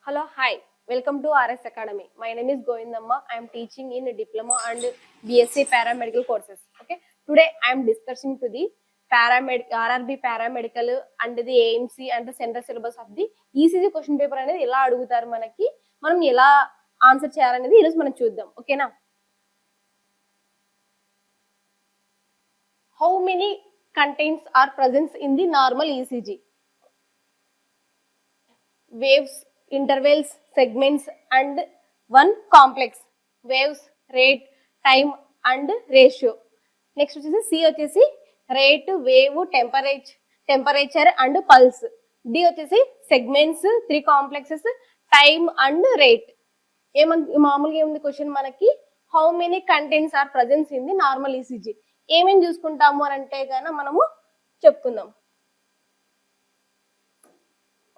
Hello, hi. Welcome to RS Academy. My name is Govindamma. I am teaching in diploma and BSc paramedical courses. Okay. Today I am discussing to the RRB paramedical and the AMC and the central syllabus of the ECG question paper అనేది ఎలా అడుగుతారు మనకి మనం ఎలా answer చేయాలనేది ఈరోజు మనం చూద్దాం. ఓకేనా? How many contents are present in the normal ECG? Waves, intervals, segments and one complex. Waves, rate, time and ratio. Next వచ్చేసి C వచ్చేసి rate, wave, temperature and pulse. D వచ్చేసి segments, 3 complexes, time and rate. మామూలుగా ఏముంది question మనకి how many contents are presence in the normal ECG ఏమేమి చూసుకుంటాము అని అంటే గాన మనము చెప్పుకుందాం.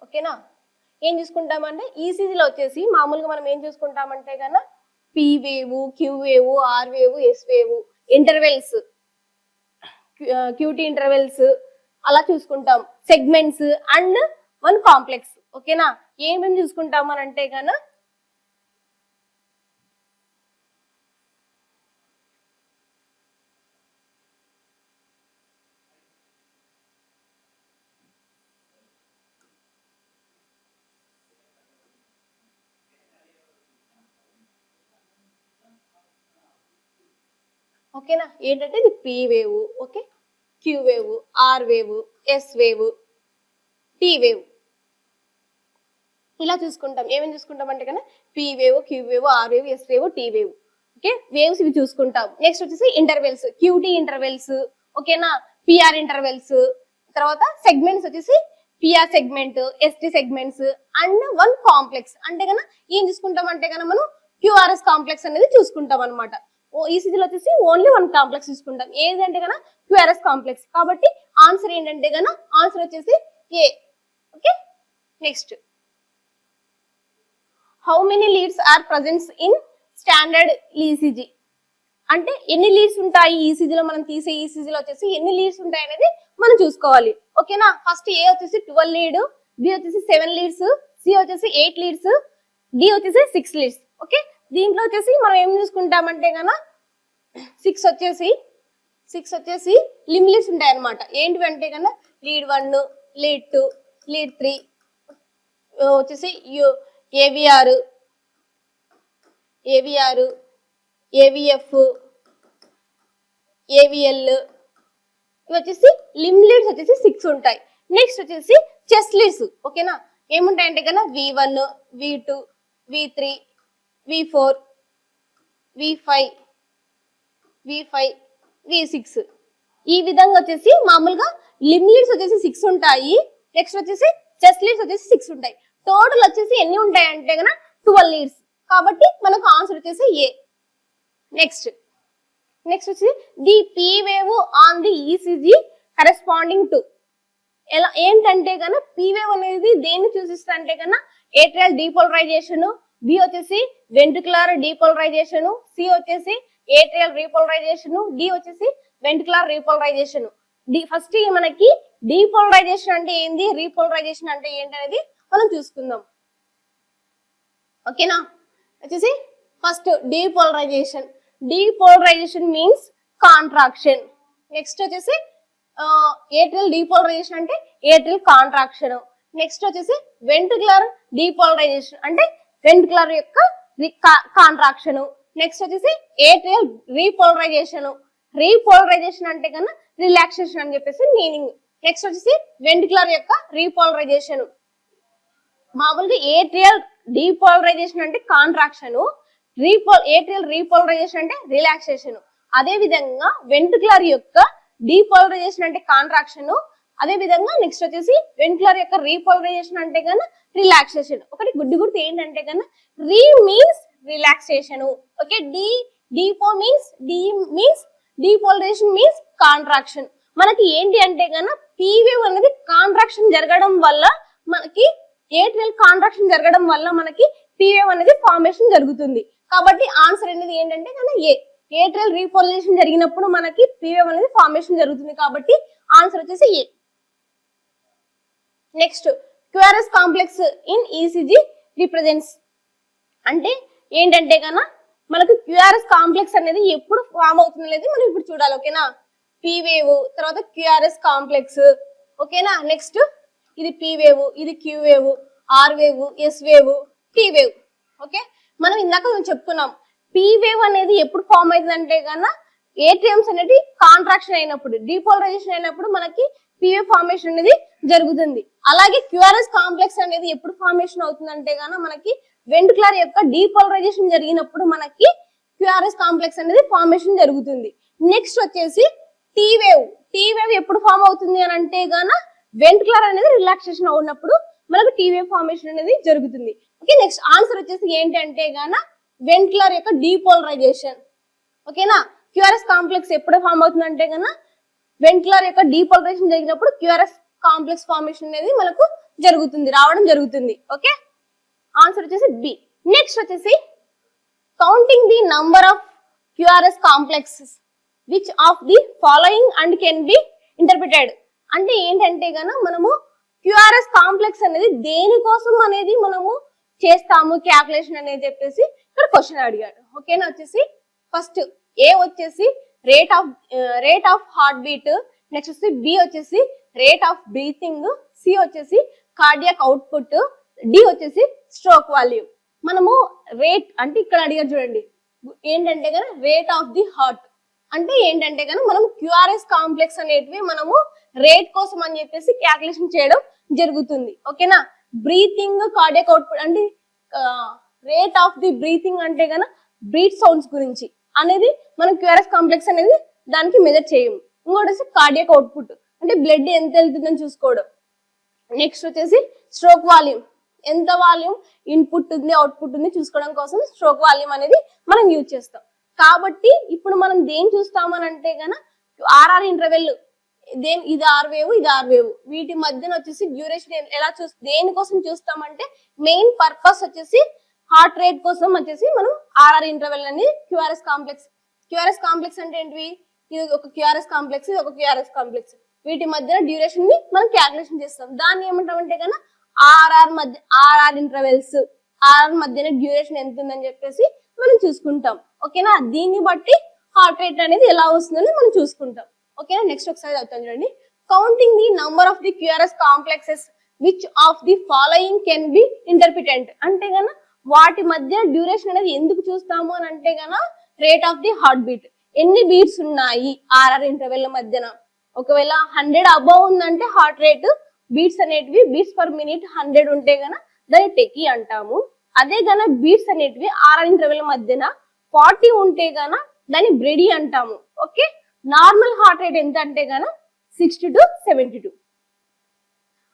ఓకేనా? ఏం చూసుకుంటామంటే ఈసీజీలో వచ్చేసి మామూలుగా మనం ఏం చూసుకుంటామంటే కన్నా P wave, Q wave, R wave, S wave, intervals, QT intervals అలా చూసుకుంటాం, సెగ్మెంట్స్ అండ్ వన్ కాంప్లెక్స్. ఓకేనా? ఏమేమి చూసుకుంటాం అని అంటే కన్నా ఓకేనా ఏంటంటే ఇది P wave, okay, Q wave, R wave, S wave, T wave ఇలా చూసుకుంటాం. ఏమేమి చూసుకుంటాం అంటే కన్నా P wave, Q wave, R wave, S wave, T wave. Okay, waves ఇవి చూసుకుంటాం. నెక్స్ట్ వచ్చేసి ఇంటర్వెల్స్, క్యూటీ ఇంటర్వెల్స్, ఓకేనా, పిఆర్ ఇంటర్వెల్స్, తర్వాత సెగ్మెంట్స్ వచ్చేసి PR segment, ST segments and one complex. అంటే కన్నా ఏం చూసుకుంటాం అంటే కన్నా మనం క్యూఆర్ఎస్ కాంప్లెక్స్ అనేది చూసుకుంటాం అనమాట. ఈసీజీలో వచ్చేసి ఓన్లీ వన్ కాంప్లెక్స్ చూసుకుంటాం. ఏదంటే కన్నా క్యూఆర్ఎస్ కాంప్లెక్స్. కాబట్టి ఆన్సర్ ఏంటంటే కన్నా ఆన్సర్ వచ్చేసి A. Okay, next how many leads are presents in standard ECG అంటే ఎన్ని లీడ్స్ ఉంటాయి ఈసీజీలో, మనం తీసే ఈసీజీలో వచ్చేసి ఎన్ని లీడ్స్ ఉంటాయి అనేది మనం చూసుకోవాలి. ఓకేనా? ఫస్ట్ ఏ వచ్చేసి 12 లీడ్, బి వచ్చేసి 7 లీడ్స్, సి వచ్చేసి 8 లీడ్స్, డి వచ్చేసి 6 లీడ్స్. ఓకే, దీంట్లో వచ్చేసి మనం ఏం చూసుకుంటామంటే కన్నా 6 వచ్చేసి లిమ్ లీడ్స్ ఉంటాయి అనమాట. ఏంటివి అంటే కన్నా లీడ్ 1, లీడ్ 2, లీడ్ 3 వచ్చేసి ఏవిఆర్, ఏవిఎఫ్, ఏవిఎల్ ఇవి వచ్చేసి లిమ్ లీడ్స్ వచ్చేసి 6 ఉంటాయి. నెక్స్ట్ వచ్చేసి చెస్ట్ లీడ్స్. ఓకేనా? ఏముంటాయంటే కన్నా V1, V2, V3, V4, V5, V6 ఈ విధంగా వచ్చేసి మామూలుగా లిమ్ లీడ్స్ వచ్చేసి 6 ఉంటాయి. నెక్స్ట్ వచ్చేసి చెస్ట్ లీడ్స్ వచ్చేసి 6 ఉంటాయి. టోటల్ వచ్చేసి ఎన్ని ఉంటాయి అంటే కన్నా 12 లీడ్స్. కాబట్టి మనకు ఆన్సర్ వచ్చేసి ఏ. నెక్స్ట్ వచ్చి the P wave on the ECG corresponding to ఎలా ఏంటంటే కన్నా పీ వేవ్ అనేది దేన్ని సూచిస్తా అంటే కన్నా ఏట్రియల్ డీపోలరైజేషన్, బి వచ్చేసి వెంట్రుకులర్ డీపోలరైజేషన్, సి వచ్చేసి ఏట్రియల్ రీపోలరైజేషన్, డి వచ్చేసి వెంట్రుకులర్ రీపోలరైజేషన్. ఫస్ట్ మనకి డీపోలరైజేషన్ అంటే ఏంది, రీపోలరైజేషన్ అంటే ఏంటి అనేది మనం చూసుకుందాం. ఓకేనా? వచ్చేసి first depolarisation means contraction. Next వచ్చేసి ఏట్రియల్ డీపోలరైజేషన్ అంటే ఏట్రియల్ కాంట్రాక్షన్. నెక్స్ట్ వచ్చేసి వెంట్రుకులర్ డీపోలరైజేషన్ అంటే వెంట్రుకులర్ యొక్క కాంట్రాక్షన్. నెక్స్ట్ వచ్చేసి ఏట్రియల్ రీపోలరైజేషన్ అంటే కన్నా రిలాక్సేషన్ అని చెప్పేసి మీనింగ్. నెక్స్ట్ వచ్చేసి వెంట్రుకులర్ యొక్క రీపోలరైజేషన్. మామూలుగా ఏట్రియల్ డీపోలరైజేషన్ అంటే కాంట్రాక్షన్, ఏట్రియల్ రీపోలరైజేషన్ అంటే రిలాక్సేషన్. అదే విధంగా వెంట్రుకులర్ యొక్క డీపోలరైజేషన్ అంటే కాంట్రాక్షన్, అదే విధంగా నెక్స్ట్ వచ్చేసి వెంట్రుకులర్ యొక్క రీపోలరైజేషన్ అంటే కన్నా రిలాక్సేషన్. ఒకటి గుర్తు ఏంటంటే కన్నా re means relaxation. Okay, depo means depolarisation means contraction. మనకి ఏంటి అంటే కన్నా పీ వేవ్ అనేది కాంట్రాక్షన్ జరగడం వల్ల మనకి ఏట్రియల్ కాంట్రాక్షన్ జరగడం వల్ల మనకి పీ వేవ్ అనేది ఫార్మేషన్ జరుగుతుంది. కాబట్టి ఆన్సర్ అనేది ఏంటంటే కన్నా ఏ. ఏట్రియల్ రీపోలరైజేషన్ జరిగినప్పుడు మనకి పీ వేవ్ అనేది ఫార్మేషన్ జరుగుతుంది. కాబట్టి ఆన్సర్ వచ్చేసి A. Next QRS complex in ECG represents. అంటే ఏంటంటే కన్నా మనకు క్యూఆర్ఎస్ కాంప్లెక్స్ అనేది ఎప్పుడు ఫామ్ అవుతుంది అనేది మనం ఇప్పుడు చూడాలి. ఓకేనా, పీ వేవ్, తర్వాత క్యూఆర్ఎస్ కాంప్లెక్స్. ఓకేనా, నెక్స్ట్ ఇది పీ వేవ్, ఇది Q wave, R wave, S wave, T wave. Okay, మనం ఇందాక చెప్పుకున్నాం పీ వేవ్ అనేది ఎప్పుడు ఫామ్ అవుతుంది అంటే కన్నా ఏటీఎంస్ అనేది కాంట్రాక్షన్ అయినప్పుడు, డీపోలరైజేషన్ అయినప్పుడు మనకి పీ వేవ్ ఫార్మేషన్ అనేది జరుగుతుంది. అలాగే క్యూఆర్ఎస్ కాంప్లెక్స్ అనేది ఎప్పుడు ఫార్మేషన్ అవుతుంది అంటే కన్నా మనకి వెంట్రుకులర్ యొక్క డీపోలరైజేషన్ జరిగినప్పుడు మనకి క్యూఆర్ఎస్ కాంప్లెక్స్ అనేది ఫార్మేషన్ జరుగుతుంది. నెక్స్ట్ వచ్చేసి టీ వేవ్. టీ వేవ్ ఎప్పుడు ఫామ్ అవుతుంది అని అంటే గాన వెంట్రుకులర్ అనేది రిలాక్సేషన్ అవునప్పుడు మనకు టీ వేవ్ ఫార్మేషన్ అనేది జరుగుతుంది. ఓకే, నెక్స్ట్ ఆన్సర్ వచ్చేసి ఏంటంటే గాన వెంట్రుకులర్ యొక్క డీపోలరైజేషన్. ఓకేనా, క్యూఆర్ఎస్ కాంప్లెక్స్ ఎప్పుడు ఫామ్ అవుతుంది అంటే గాన వెంట్రుకులర్ యొక్క డీపోలరైజేషన్ జరిగినప్పుడు క్యూఆర్ఎస్ కాంప్లెక్స్ ఫార్మేషన్ అనేది మనకు రావడం జరుగుతుంది. ఓకే, ఆన్సర్ వచ్చేసి బి. నెక్స్ట్ వచ్చేసి counting the number of QRS complexes which of the following and can be interpreted. అంటే ఏంటంటే గన మనము క్యూఆర్ఎస్ కాంప్లెక్స్ అనేది దేనికోసం అనేది మనము చేస్తాము క్యాల్కులేషన్ అనేది చెప్పేసి ఇక్కడ క్వశ్చన్ అడిగాడు. ఓకేనా, వచ్చేసి ఫస్ట్ ఏ వచ్చేసి rate of heart beat, next వచ్చి బి వచ్చేసి రేట్ ఆఫ్ బ్రీతింగ్, సి వచ్చేసి కార్డియాక్ అవుట్పుట్, డి వచ్చేసి స్ట్రోక్ వాల్యూమ్. మనము రేట్ అంటే ఇక్కడ అడిగారు చూడండి, ఏంటంటే కనుక రేట్ ఆఫ్ ది హార్ట్ అంటే ఏంటంటే కనుక మనం క్యూఆర్ఎస్ కాంప్లెక్స్ అనేటివి మనము రేట్ కోసం అని చెప్పేసి క్యాల్కులేషన్ చేయడం జరుగుతుంది. ఓకేనా, బ్రీతింగ్ కార్డియాక్ అవుట్పుట్ అంటే రేట్ ఆఫ్ ది బ్రీతింగ్ అంటే కనుక బ్రీత్ సౌండ్స్ గురించి అనేది మనం క్యూఆర్ఎస్ కాంప్లెక్స్ అనేది దానికి మెజర్ చేయము. ఇంకోటి వచ్చి కార్డియాక్ అవుట్పుట్ అంటే బ్లడ్ ఎంత వెళ్తుందని చూసుకోవడం. నెక్స్ట్ వచ్చేసి స్ట్రోక్ వాల్యూమ్, ఎంత వాల్యూమ్ ఇన్పుట్ ఉంది అవుట్పుట్ ఉంది చూసుకోవడం కోసం స్ట్రోక్ వాల్యూమ్ అనేది మనం యూజ్ చేస్తాం. కాబట్టి ఇప్పుడు మనం దేని చూస్తామని అంటే గన ఆర్ఆర్ ఇంటర్వెల్, ఇది ఆర్ వేవ్, ఇది ఆర్ వేవ్, వీటి మధ్యన వచ్చేసి డ్యూరేషన్ ఎలా దేనికోసం చూస్తామంటే మెయిన్ పర్పస్ వచ్చేసి హార్ట్ రేట్ కోసం వచ్చేసి మనం ఆర్ఆర్ ఇంటర్వెల్ అనేది క్యూఆర్ఎస్ కాంప్లెక్స్ అంటే ఏంటివి, ఇది ఒక క్యూఆర్ఎస్ కాంప్లెక్స్, ఇది ఒక క్యూఆర్ఎస్ కాంప్లెక్స్, వీటి మధ్యన డ్యూరేషన్ ని మనం క్యాల్కులేషన్ చేస్తాం. దాన్ని ఏమంటామంటే కన్నా ఆర్ఆర్ ఇంటర్వెల్స్, ఆర్ఆర్ మధ్యన డ్యూరేషన్ ఎంత ఉందని చెప్పేసి మనం చూసుకుంటాం. ఓకేనా, దీన్ని బట్టి హార్ట్ రేట్ అనేది ఎలా వస్తుందని మనం చూసుకుంటాం. ఓకేనా, నెక్స్ట్ ఒకసారి చదువుతాం చూడండి. Counting the number of the QRS complexes which of the following can be interpreted. అంటే గన వాటి మధ్య డ్యూరేషన్ అనేది ఎందుకు చూస్తాము అని అంటే గన rate of the heart beat, ఎన్ని బీట్స్ ఉన్నాయి ఆర్ఆర్ ఇంటర్వెల్ మధ్యన. ఒకవేళ 100 అబౌవ్ ఉందంటే హార్ట్ రేట్ బీట్స్ అనేటివి బీట్స్ పర్ మినిట్ 100 ఉంటే గన దాన్ని టెకీ అంటాము. అదే గన బీట్స్ అనేటివి ఆర్ఆర్ ఇంటర్వెల్ మధ్యన 40 ఉంటే గన దాన్ని బ్రెడీ అంటాము. ఓకే, నార్మల్ హార్ట్ రేట్ ఎంత అంటే గన 60 to 72,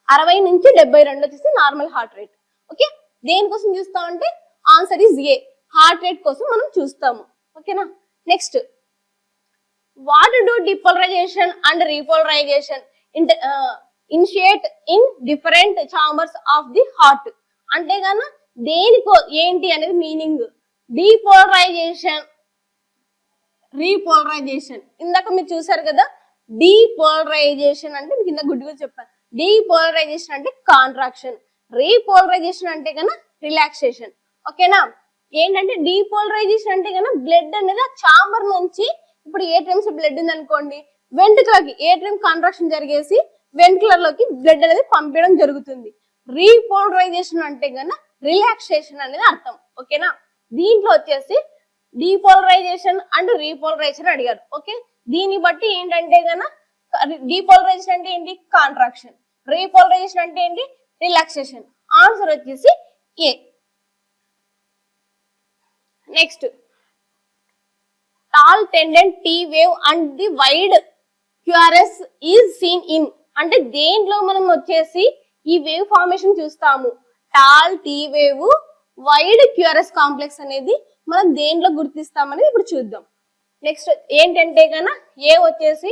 60 నుంచి 72 వచ్చేసి నార్మల్ హార్ట్ రేట్. ఓకే, దేనికోసం చూస్తామంటే answer is A, heart rate కోసం మనం చూస్తాము. ఓకేనా, next what do depolarisation and repolarisation initiate in different chambers of the heart. అంటే గన దేనికో ఏంటి అనేది మీనింగ్. డీపోలరైజేషన్, రీపోలరైజేషన్ ఇందాక మీరు చూసారు కదా. డీపోలరైజేషన్ అంటే మీకు కింద గుడ్డుగా చెప్పాను. డీపోలరైజేషన్ అంటే కాంట్రాక్షన్, రీపోలరైజేషన్ అంటే కన్నా రిలాక్సేషన్. ఓకేనా, ఏంటంటే డీపోలరైజేషన్ అంటే కన్నా బ్లడ్ అనేది ఆ చాంబర్ నుంచి, ఇప్పుడు ఏటీఎంస్ బ్లడ్ ఉంది అనుకోండి, వెంట్రుకలకి ఏటీఎం కాంట్రాక్షన్ జరిగేసి వెంట్రుకలర్ లోకి బ్లడ్ అనేది పంపించడం జరుగుతుంది. రీపోలరైజేషన్ అంటే కన్నా రిలాక్సేషన్ అనేది అర్థం. ఓకేనా, దీంట్లో వచ్చేసి డీపోలరైజేషన్ అండ్ రీపోలరైజేషన్ అడిగారు. ఓకే, దీన్ని బట్టి ఏంటంటే గన డీపోలరైజేషన్ అంటే ఏంటి, కాంట్రాక్షన్, రీపోలరైజేషన్ అంటే ఏంటి, రిలాక్సేషన్. ఆన్సర్ వచ్చేసి A. Next tall tented T wave and the wide QRS is seen in. అంటే దేంట్లో మనం వచ్చేసి ఈ వేవ్ ఫార్మేషన్ చూస్తాము. Tall T wave wide QRS complex అనేది మనం దేంట్లో గుర్తిస్తామని ఇప్పుడు చూద్దాం. నెక్స్ట్ ఏంటంటే గన ఏ వచ్చేసి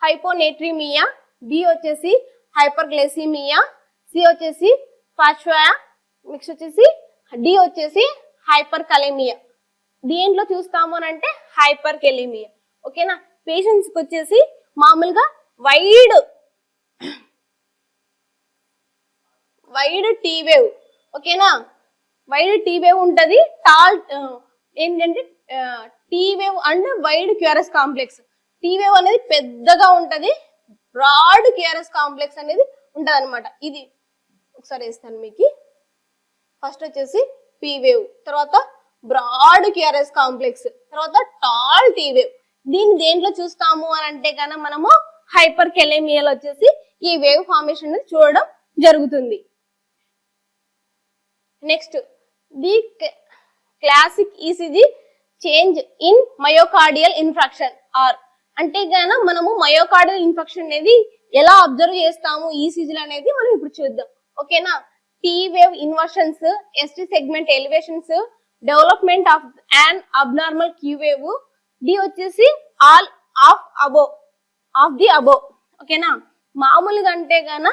హైపోనేట్రిమియా, బి వచ్చేసి హైపర్గ్లైసిమియా, సి వచ్చేసి ఫాస్ఫియా, నెక్స్ట్ వచ్చేసి డి వచ్చేసి హైపర్ కలెమియా. దేంట్లో చూస్తాము అని అంటే హైపర్ కెలిమియా. ఓకేనా, పేషెంట్స్ కి వచ్చేసి మామూలుగా వైడ్ టీ వేవ్, ఓకేనా. వైడ్ టీ వేవ్ ఉంటది, టాల్ ఏంటంటే T wave and wide QRS complex. T wave అనేది పెద్దగా ఉంటది, బ్రాడ్ క్యూఆర్ఎస్ కాంప్లెక్స్ అనేది ఉంటది అనమాట. ఇది ఒకసారి వేస్తాను మీకు. ఫస్ట్ వచ్చేసి పీ వేవ్, తర్వాత బ్రాడ్ క్యూఆర్ఎస్ కాంప్లెక్స్, తర్వాత టాల్ టీ వేవ్. దీన్ని దేంట్లో చూస్తాము అని అంటే కనుక మనము హైపర్ కెలేమియాలో వచ్చేసి ఈ వేవ్ ఫార్మేషన్ చూడడం జరుగుతుంది. Next the classic ECG change in myocardial infarction or అంటే గన మనము మయోకార్డియల్ ఇన్ఫెక్షన్ అనేది ఎలా అబ్జర్వ్ చేస్తాము ఈసీజీలో అనేది మనం ఇప్పుడు చూద్దాం. ఓకేనా. T wave inversions, ST segment elevations, development of an abnormal Q wave, డి వచ్చేసి ఆల్ ఆఫ్ ది అబో. ఓకేనా. మామూలుగా అంటే గాన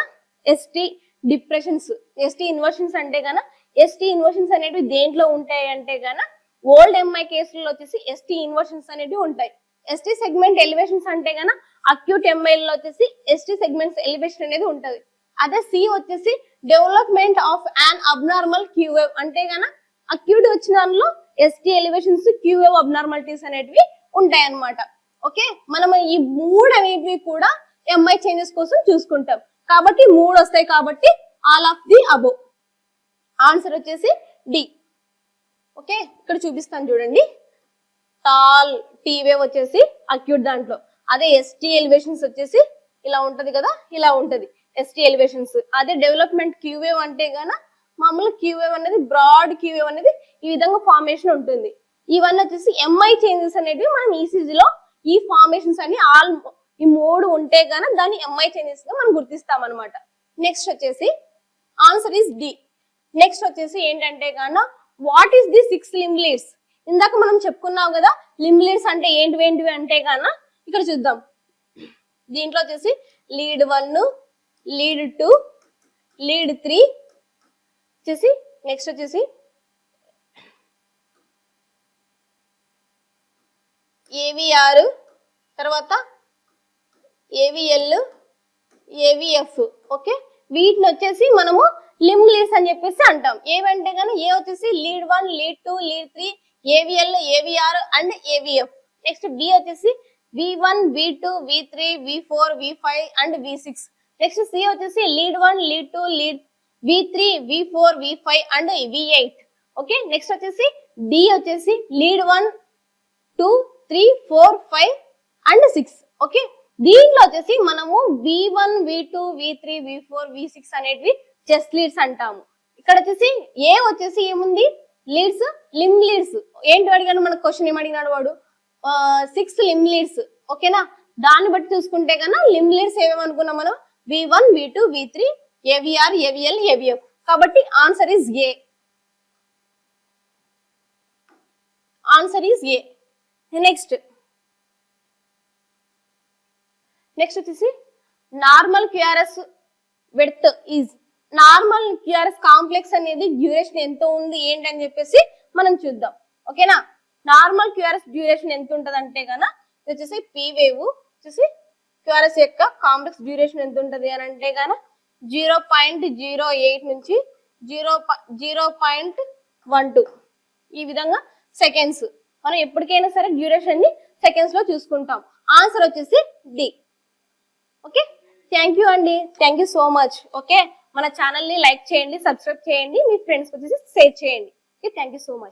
ఎస్టీ డిప్రెషన్స్, ఎస్టీ ఇన్వర్షన్స్ అంటే గాన ఎస్టీ ఇన్వర్షన్స్ అనేవి దేంట్లో ఉంటాయి అంటే గాన ఓల్డ్ ఎంఐ కేసుల్లో వచ్చేసి ఎస్టీ ఇన్వర్షన్స్ అనేవి ఉంటాయి. ఎస్టీ సెగ్మెంట్ ఎలివేషన్స్ అంటే గన అక్యూట్ ఎంఐల్లో వచ్చేసి ఎస్టీ సెగ్మెంట్స్ ఎలివేషన్ అనేది ఉంటది. అదే సి వచ్చేసి డెవలప్మెంట్ ఆఫ్ అన్ అబ్నార్మల్ క్యూవేవ్ అంటే గన అక్యూట్ వచ్చిన దానిలో ఎస్టీ ఎలివేషన్స్, క్యూవేవ్ అబ్నార్మాలిటీస్ అనేటివి ఉంటాయి అన్నమాట. ఓకే. మనం ఈ మూడు అనేవి కూడా ఎంఐ చేంజెస్ కోసం చూసుకుంటాం కాబట్టి మూడు వస్తాయి కాబట్టి all of the above. Answer వచ్చేసి డి. ఓకే. ఇక్కడ చూపిస్తాను చూడండి. టాల్ టీ వేవ్ వచ్చేసి అక్యూట్ దాంట్లో, అదే ఎస్టీ ఎలివేషన్స్ వచ్చేసి ఇలా ఉంటది కదా, ఇలా ఉంటది ఎస్టీ ఎలివేషన్స్. అదే డెవలప్మెంట్ క్యూవేవ్ అంటే గాన మామూలు క్యూవేవ్ అనేది బ్రాడ్ క్యూవేవ్ అనేది ఈ విధంగా ఫార్మేషన్ ఉంటుంది. ఇవన్నీ వచ్చేసి ఎంఐ చేంజెస్ అనేవి మనం ఈసీజీలో ఈ ఫార్మేషన్స్ అన్ని ఈ మూడు ఉంటే గాన దాన్ని ఎంఐ చేంజెస్ గా మనం గుర్తిస్తాం అనమాట. నెక్స్ట్ వచ్చేసి ఆన్సర్ ఇస్ డి. నెక్స్ట్ వచ్చేసి ఏంటంటే గాన what is the 6 limb leads. ఇందాక మనం చెప్పుకున్నాం కదా లింబ్ లీడ్స్ అంటే ఏంటివి అంటే గాన ఇక్కడ చూద్దాం. దీంట్లో వచ్చేసి లీడ్ 1, లీడ్ 2, లీడ్ 3 వచ్చేసి నెక్స్ట్ వచ్చేసి ఏవిఆర్, తర్వాత ఏవిఎల్, ఏవిఎఫ్. ఓకే. వీటిని వచ్చేసి మనము లింబ్ లీడ్స్ అని చెప్పేసి అంటాం. ఏవంటే కానీ ఏ వచ్చేసి lead 1, lead 2, lead 3, aVL, aVR and aVF. Next B వచ్చేసి V1, V2, V3, V4, V5 and V6. Next C వచ్చేసి lead 1, lead 2, lead V3, V4, V5 and V8. Okay. Next వచ్చేసి D వచ్చేసి లీడ్ 1, 2, 3, 4, 5 అండ్ 6. ఓకే. దీంట్లో వచ్చేసి మనము V1, V2, V3, V4, V6 అనేటివి chest leads అంటాము. ఇక్కడ వచ్చేసి ఏ వచ్చేసి ఏముంది లీడ్స్, లింబ్ లీడ్స్. ఏంటి అడిగాను మనకు క్వశ్చన్ ఏం అడిగినాడు వాడు 6 లింబ్ లీడ్స్. ఓకేనా. దాన్ని బట్టి చూసుకుంటే కన్నా లింబ్ లీడ్స్ ఏమేమనుకున్నాం మనం V1, V2, V3, AVR, aVL, aVF. కాబట్టి answer is A. Answer is A. Next వచ్చేసి normal QRS width is. Normal QRS complex అనేది డ్యూరేషన్ ఎంత ఉంది ఏంటి అని చెప్పేసి మనం చూద్దాం. ఓకేనా. నార్మల్ క్యూఆర్ఎస్ డ్యూరేషన్ ఎంత ఉంటది అంటే గన వచ్చేసి పీ వేవ్ వచ్చేసి క్యూఆర్ఎస్ యొక్క కాంప్లెక్స్ డ్యూరేషన్ ఎంత ఉంటది అని అంటే గన 0.08 నుంచి 0.12 ఈ విధంగా సెకండ్స్. మనం ఎప్పటికైనా సరే డ్యూరేషన్ ని సెకండ్స్ లో చూసుకుంటాం. ఆన్సర్ వచ్చేసి డి. ఓకే. థ్యాంక్ యూ అండి. Thank you so much. Okay. మన ఛానల్ ని లైక్ చేయండి, సబ్స్క్రైబ్ చేయండి, మీ ఫ్రెండ్స్ వచ్చేసి షేర్ చేయండి. Okay. Thank you so much.